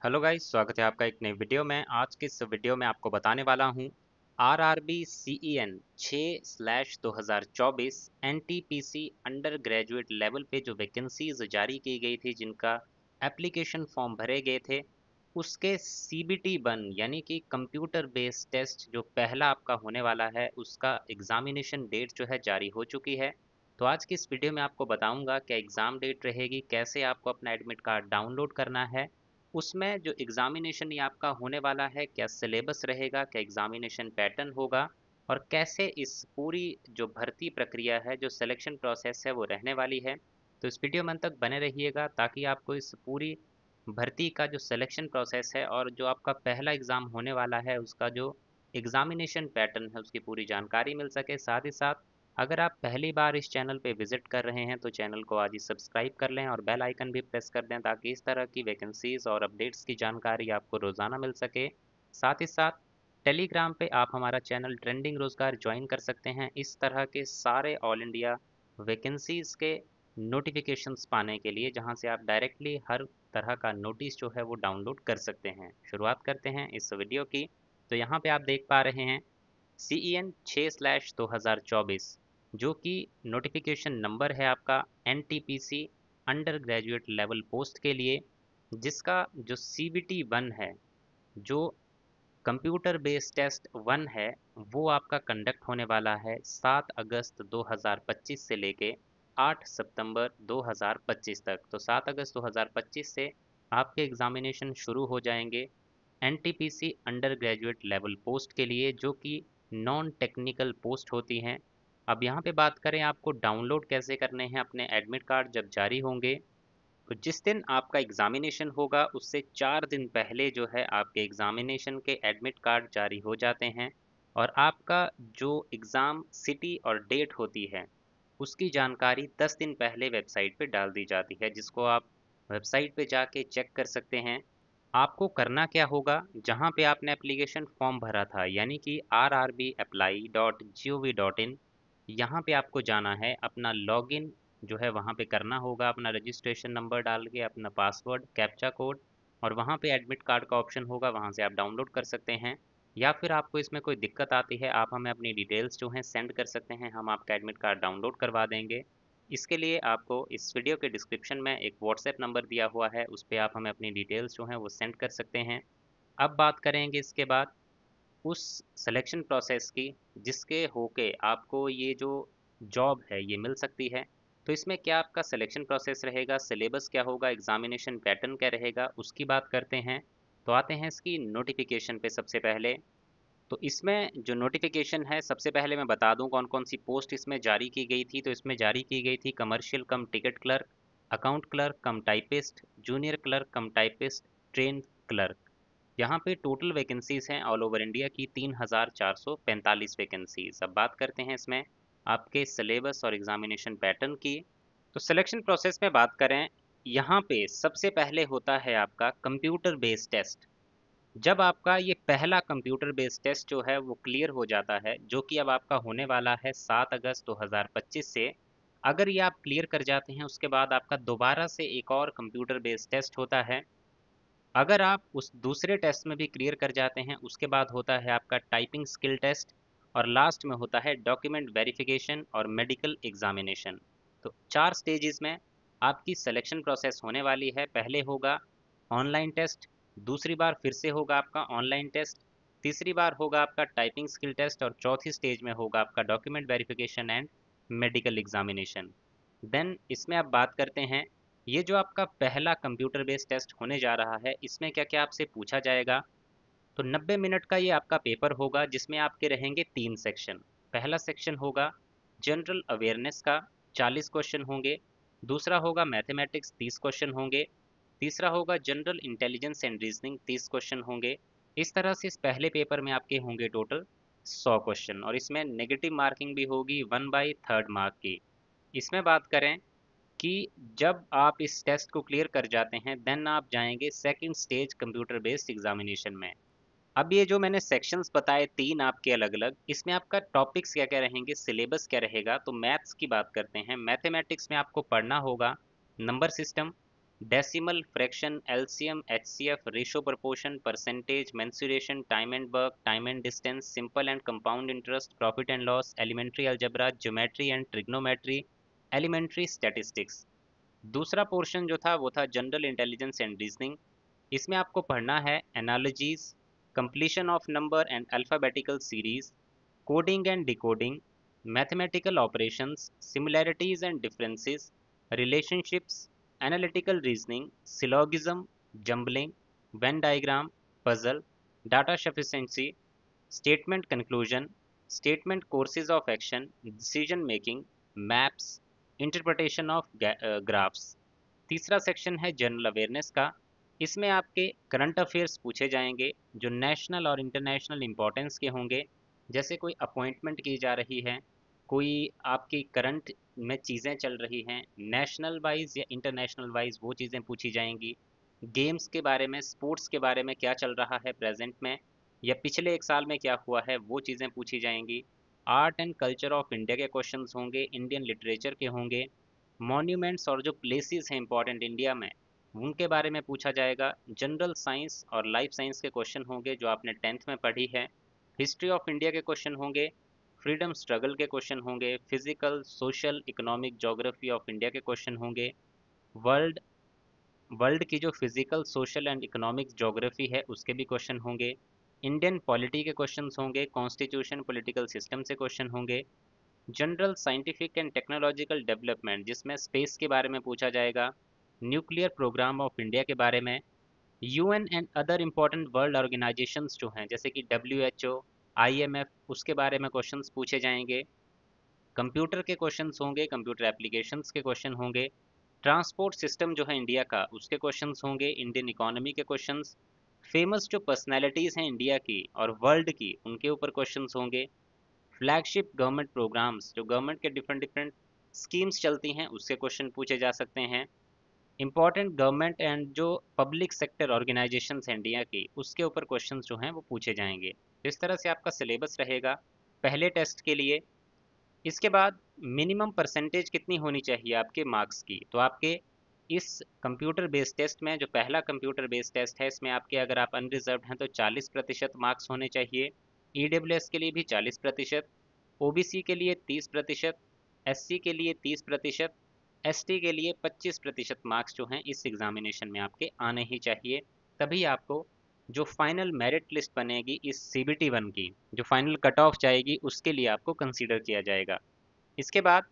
Hello guys, स्वागत है आपका एक नई वीडियो में। आज के इस वीडियो में आपको बताने वाला हूं RRB CEN 6/2024 NTPC under graduate level पे जो वैकेंसीज जारी की गई थी, जिनका एप्लीकेशन फॉर्म भरे गए थे, उसके सीबीटी 1 यानी कि कंप्यूटर बेस्ड टेस्ट जो पहला आपका होने वाला है, उसका एग्जामिनेशन डेट जो है जारी हो चुकी है। तो आज की इस वीडियो में आपको बताऊंगा क्या एग्ज़ाम डेट रहेगी, कैसे आपको अपना एडमिट कार्ड डाउनलोड करना है, उसमें जो एग्जामिनेशन ये आपका होने वाला है, क्या सिलेबस रहेगा, क्या एग्जामिनेशन पैटर्न होगा, और कैसे इस पूरी जो भर्ती प्रक्रिया है, जो सिलेक्शन प्रोसेस है, वो रहने वाली है। तो इस वीडियो में अंत तक बने रहिएगा ताकि आपको इस पूरी भर्ती का जो सिलेक्शन प्रोसेस है और जो आपका पहला एग्ज़ाम होने वाला है, उसका जो एग्जामिनेशन पैटर्न है, उसकी पूरी जानकारी मिल सके। साथ ही साथ अगर आप पहली बार इस चैनल पे विजिट कर रहे हैं तो चैनल को आज ही सब्सक्राइब कर लें और बेल आइकन भी प्रेस कर दें ताकि इस तरह की वैकेंसीज और अपडेट्स की जानकारी आपको रोज़ाना मिल सके। साथ ही साथ टेलीग्राम पे आप हमारा चैनल ट्रेंडिंग रोजगार ज्वाइन कर सकते हैं, इस तरह के सारे ऑल इंडिया वैकेंसीज के नोटिफिकेशंस पाने के लिए, जहां से आप डायरेक्टली हर तरह का नोटिस जो है वो डाउनलोड कर सकते हैं। शुरुआत करते हैं इस वीडियो की। तो यहाँ पे आप देख पा रहे हैं CEN 6/2024, जो कि नोटिफिकेशन नंबर है आपका NTPC under graduate level post के लिए, जिसका जो CBT 1 है, जो कंप्यूटर बेस्ड टेस्ट 1 है, वो आपका कंडक्ट होने वाला है 7 अगस्त 2025 से लेके 8 सितंबर 2025 तक। तो 7 अगस्त 2025 से आपके एग्जामिनेशन शुरू हो जाएंगे NTPC under graduate level post के लिए, जो कि नॉन टेक्निकल पोस्ट होती हैं। अब यहाँ पे बात करें आपको डाउनलोड कैसे करने हैं अपने एडमिट कार्ड जब जारी होंगे, तो जिस दिन आपका एग्जामिनेशन होगा उससे 4 दिन पहले जो है आपके एग्जामिनेशन के एडमिट कार्ड जारी हो जाते हैं, और आपका जो एग्ज़ाम सिटी और डेट होती है, उसकी जानकारी 10 दिन पहले वेबसाइट पे डाल दी जाती है, जिसको आप वेबसाइट पे जाके चेक कर सकते हैं। आपको करना क्या होगा, जहाँ पे आपने एप्लीकेशन फॉर्म भरा था यानी कि rrbapply.gov.in, यहाँ पे आपको जाना है, अपना लॉगिन जो है वहाँ पे करना होगा, अपना रजिस्ट्रेशन नंबर डाल के अपना पासवर्ड कैप्चा कोड, और वहाँ पे एडमिट कार्ड का ऑप्शन होगा, वहाँ से आप डाउनलोड कर सकते हैं। या फिर आपको इसमें कोई दिक्कत आती है, आप हमें अपनी डिटेल्स जो हैं सेंड कर सकते हैं, हम आपका एडमिट कार्ड डाउनलोड करवा देंगे। इसके लिए आपको इस वीडियो के डिस्क्रिप्शन में एक व्हाट्सएप नंबर दिया हुआ है, उस पर आप हमें अपनी डिटेल्स जो हैं वो सेंड कर सकते हैं। अब बात करेंगे इसके बाद उस सिलेक्शन प्रोसेस की, जिसके होके आपको ये जो जॉब है ये मिल सकती है। तो इसमें क्या आपका सिलेक्शन प्रोसेस रहेगा, सिलेबस क्या होगा, एग्जामिनेशन पैटर्न क्या रहेगा, उसकी बात करते हैं। तो आते हैं इसकी नोटिफिकेशन पे सबसे पहले। तो इसमें जो नोटिफिकेशन है, सबसे पहले मैं बता दूं कौन कौन सी पोस्ट इसमें जारी की गई थी। तो इसमें जारी की गई थी कमर्शियल कम टिकट क्लर्क, अकाउंट क्लर्क कम टाइपिस्ट, जूनियर क्लर्क कम टाइपिस्ट, ट्रेन क्लर्क। यहाँ पे टोटल वैकेंसीज हैं ऑल ओवर इंडिया की 3,445 वैकेंसीज। अब बात करते हैं इसमें आपके सिलेबस और एग्जामिनेशन पैटर्न की। तो सिलेक्शन प्रोसेस में बात करें, यहाँ पे सबसे पहले होता है आपका कंप्यूटर बेस्ड टेस्ट। जब आपका ये पहला कंप्यूटर बेस्ड टेस्ट जो है वो क्लियर हो जाता है, जो कि अब आपका होने वाला है 7 अगस्त 2025 से, अगर ये आप क्लियर कर जाते हैं, उसके बाद आपका दोबारा से एक और कंप्यूटर बेस्ड टेस्ट होता है। अगर आप उस दूसरे टेस्ट में भी क्लियर कर जाते हैं, उसके बाद होता है आपका टाइपिंग स्किल टेस्ट, और लास्ट में होता है डॉक्यूमेंट वेरिफिकेशन और मेडिकल एग्जामिनेशन। तो 4 स्टेजेस में आपकी सिलेक्शन प्रोसेस होने वाली है। पहले होगा ऑनलाइन टेस्ट, दूसरी बार फिर से होगा आपका ऑनलाइन टेस्ट, तीसरी बार होगा आपका टाइपिंग स्किल टेस्ट, और चौथी स्टेज में होगा आपका document verification and medical examination. Then इसमें आप बात करते हैं, ये जो आपका पहला कंप्यूटर बेस्ड टेस्ट होने जा रहा है, इसमें क्या क्या आपसे पूछा जाएगा। तो 90 मिनट का ये आपका पेपर होगा, जिसमें आपके रहेंगे 3 सेक्शन। पहला सेक्शन होगा जनरल अवेयरनेस का, 40 क्वेश्चन होंगे। दूसरा होगा मैथमेटिक्स, 30 क्वेश्चन होंगे। तीसरा होगा general intelligence and reasoning, 30 question होंगे। इस तरह से इस पहले पेपर में आपके होंगे टोटल 100 क्वेश्चन, और इसमें नेगेटिव मार्किंग भी होगी 1/3 मार्क की। इसमें बात करें कि जब आप इस टेस्ट को क्लियर कर जाते हैं, देन आप जाएंगे second stage computer based examination में। अब ये जो मैंने सेक्शंस बताए 3 आपके अलग अलग, इसमें आपका टॉपिक्स क्या क्या रहेंगे, सिलेबस क्या रहेगा। तो मैथ्स की बात करते हैं। मैथमेटिक्स में आपको पढ़ना होगा number system, decimal, fraction, LCM, HCF, ratio, proportion, percentage, mensuration, time and work, time and distance, simple and compound interest, profit and loss, elementary algebra, geometry and trigonometry, elementary statistics. दूसरा portion जो था वो था general intelligence and reasoning. इसमें आपको पढ़ना है analogies, completion of number and alphabetical series, coding and decoding, mathematical operations, similarities and differences, relationships, analytical reasoning, syllogism, jumbling, Venn diagram, puzzle, data sufficiency, statement conclusion, statement courses of action, decision making, maps, interpretation of graphs. तीसरा section है general awareness का। इसमें आपके current affairs पूछे जाएंगे जो national और international importance के होंगे। जैसे कोई अपॉइंटमेंट की जा रही है, कोई आपकी करंट में चीज़ें चल रही हैं नेशनल वाइज या इंटरनेशनल वाइज, वो चीज़ें पूछी जाएंगी। गेम्स के बारे में, स्पोर्ट्स के बारे में क्या चल रहा है प्रेजेंट में या पिछले एक साल में क्या हुआ है, वो चीज़ें पूछी जाएंगी। Art and culture of India के क्वेश्चंस होंगे, इंडियन लिटरेचर के होंगे, मॉन्यूमेंट्स और जो प्लेसेस हैं इंपॉर्टेंट इंडिया में उनके बारे में पूछा जाएगा। जनरल साइंस और लाइफ साइंस के क्वेश्चन होंगे जो आपने 10th में पढ़ी है। हिस्ट्री ऑफ इंडिया के क्वेश्चन होंगे, फ्रीडम स्ट्रगल के क्वेश्चन होंगे, physical, social, economic, geography of India के क्वेश्चन होंगे। वर्ल्ड वर्ल्ड की जो physical, social and economic geography है उसके भी क्वेश्चन होंगे। इंडियन पॉलिटी के क्वेश्चंस होंगे, कॉन्स्टिट्यूशन, पॉलिटिकल सिस्टम से क्वेश्चन होंगे। General scientific and technological development जिसमें स्पेस के बारे में पूछा जाएगा, न्यूक्लियर प्रोग्राम ऑफ इंडिया के बारे में, UN and other important world organisations जो हैं जैसे कि डब्ल्यूएचओ, आईएमएफ, उसके बारे में क्वेश्चंस पूछे जाएंगे। कंप्यूटर के क्वेश्चंस होंगे, कंप्यूटर एप्लीकेशंस के क्वेश्चन होंगे। ट्रांसपोर्ट सिस्टम जो है इंडिया का उसके क्वेश्चंस होंगे, इंडियन इकोनॉमी के क्वेश्चंस, फेमस जो पर्सनैलिटीज़ हैं इंडिया की और वर्ल्ड की उनके ऊपर क्वेश्चंस होंगे। फ्लैगशिप गवर्नमेंट प्रोग्राम्स जो गवर्नमेंट के डिफरेंट डिफरेंट स्कीम्स चलती हैं उसके क्वेश्चन पूछे जा सकते हैं। इंपॉर्टेंट गवर्नमेंट एंड जो पब्लिक सेक्टर ऑर्गेनाइजेशंस हैं इंडिया की उसके ऊपर क्वेश्चंस जो हैं वो पूछे जाएंगे। तो इस तरह से आपका सिलेबस रहेगा पहले टेस्ट के लिए। इसके बाद मिनिमम परसेंटेज कितनी होनी चाहिए आपके मार्क्स की, तो आपके इस कंप्यूटर बेस्ड टेस्ट में जो पहला कंप्यूटर बेस्ड टेस्ट है इसमें आपके अगर आप अनरिजर्व्ड हैं तो 40% मार्क्स होने चाहिए। ईडब्ल्यूएस के लिए भी 40%, ओबीसी के लिए 30%, एससी के लिए 30%, एसटी के लिए 25% मार्क्स जो हैं इस एग्जामिनेशन में आपके आने ही चाहिए। तभी आपको जो फाइनल मेरिट लिस्ट बनेगी इस सीबीटी वन की, जो फाइनल कट ऑफ जाएगी उसके लिए आपको कंसीडर किया जाएगा। इसके बाद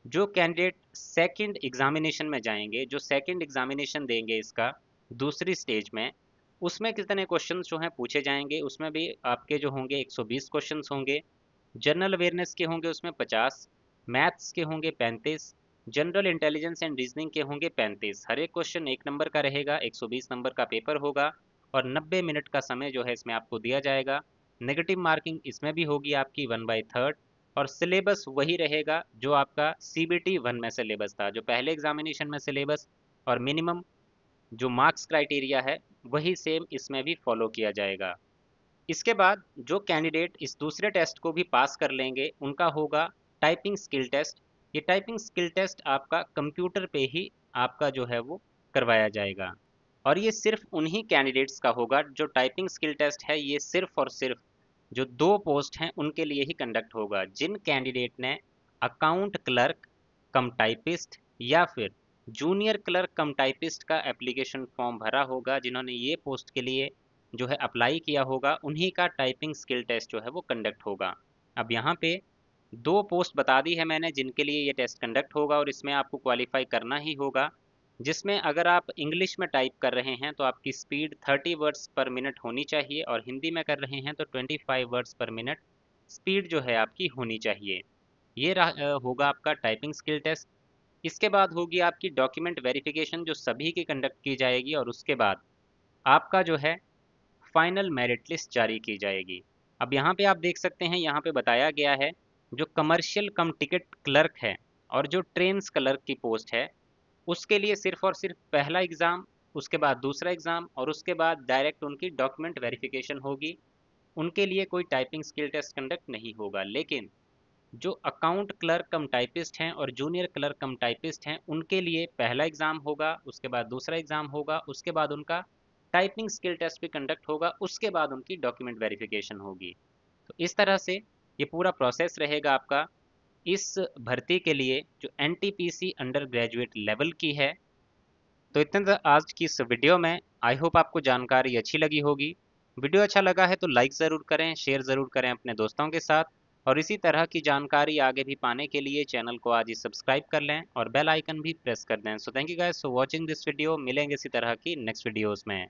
जो कैंडिडेट सेकंड एग्जामिनेशन में जाएंगे, जो सेकंड एग्जामिनेशन देंगे इसका दूसरी स्टेज में, उसमें कितने क्वेश्चंस जो हैं पूछे जाएंगे, उसमें भी आपके जो होंगे 120 क्वेश्चंस होंगे। जनरल अवेयरनेस के होंगे उसमें 50, मैथ्स के होंगे 35, जनरल इंटेलिजेंस एंड रीजनिंग के होंगे 35। हर एक क्वेश्चन 1 नंबर का रहेगा, 120 नंबर का पेपर होगा और 90 मिनट का समय जो है इसमें आपको दिया जाएगा। नेगेटिव मार्किंग इसमें भी होगी आपकी 1/3 और सिलेबस वही रहेगा जो आपका सीबीटी वन में सिलेबस था, जो पहले एग्जामिनेशन में सिलेबस और मिनिमम जो मार्क्स क्राइटेरिया है वही सेम इसमें भी फॉलो किया जाएगा। इसके बाद जो कैंडिडेट इस दूसरे टेस्ट को भी पास कर लेंगे उनका होगा टाइपिंग स्किल टेस्ट। ये टाइपिंग स्किल टेस्ट आपका कंप्यूटर पे ही आपका जो है वो करवाया जाएगा और ये सिर्फ उन्हीं कैंडिडेट्स का होगा। जो टाइपिंग स्किल टेस्ट है ये सिर्फ और सिर्फ जो 2 पोस्ट हैं उनके लिए ही कंडक्ट होगा। जिन कैंडिडेट ने अकाउंट क्लर्क कम टाइपिस्ट या फिर जूनियर क्लर्क कम टाइपिस्ट का एप्लीकेशन फॉर्म भरा होगा, जिन्होंने ये पोस्ट के लिए जो है अप्लाई किया होगा, उन्हीं का टाइपिंग स्किल टेस्ट जो है वो कंडक्ट होगा। अब यहाँ पे 2 पोस्ट बता दी है मैंने जिनके लिए ये टेस्ट कंडक्ट होगा और इसमें आपको क्वालिफाई करना ही होगा। जिसमें अगर आप इंग्लिश में टाइप कर रहे हैं तो आपकी स्पीड 30 वर्ड्स पर मिनट होनी चाहिए और हिंदी में कर रहे हैं तो 25 वर्ड्स पर मिनट स्पीड जो है आपकी होनी चाहिए। ये होगा आपका टाइपिंग स्किल टेस्ट। इसके बाद होगी आपकी डॉक्यूमेंट वेरिफिकेशन जो सभी की कंडक्ट की जाएगी और उसके बाद आपका जो है फाइनल मेरिट लिस्ट जारी की जाएगी। अब यहाँ पे आप देख सकते हैं, यहाँ पे बताया गया है जो कमर्शियल कम टिकट क्लर्क है और जो ट्रेन्स क्लर्क की पोस्ट है उसके लिए सिर्फ और सिर्फ पहला एग्ज़ाम, उसके बाद दूसरा एग्ज़ाम और उसके बाद डायरेक्ट उनकी डॉक्यूमेंट वेरिफिकेशन होगी। उनके लिए कोई टाइपिंग स्किल टेस्ट कंडक्ट नहीं होगा। लेकिन जो अकाउंट क्लर्क कम टाइपिस्ट हैं और जूनियर क्लर्क कम टाइपिस्ट हैं उनके लिए पहला एग्ज़ाम होगा, उसके बाद दूसरा एग्ज़ाम होगा, उसके बाद उनका टाइपिंग स्किल टेस्ट भी कंडक्ट होगा, उसके बाद उनकी डॉक्यूमेंट वेरिफिकेशन होगी। तो इस तरह से ये पूरा प्रोसेस रहेगा आपका इस भर्ती के लिए जो एनटीपीसी अंडर ग्रेजुएट लेवल की है। तो इतना था आज की इस वीडियो में। आई होप आपको जानकारी अच्छी लगी होगी। वीडियो अच्छा लगा है तो लाइक ज़रूर करें, शेयर ज़रूर करें अपने दोस्तों के साथ, और इसी तरह की जानकारी आगे भी पाने के लिए चैनल को आज ही सब्सक्राइब कर लें और बेल आइकन भी प्रेस कर दें। So thank you guys for watching this video. मिलेंगे इसी तरह की नेक्स्ट वीडियोज़ में।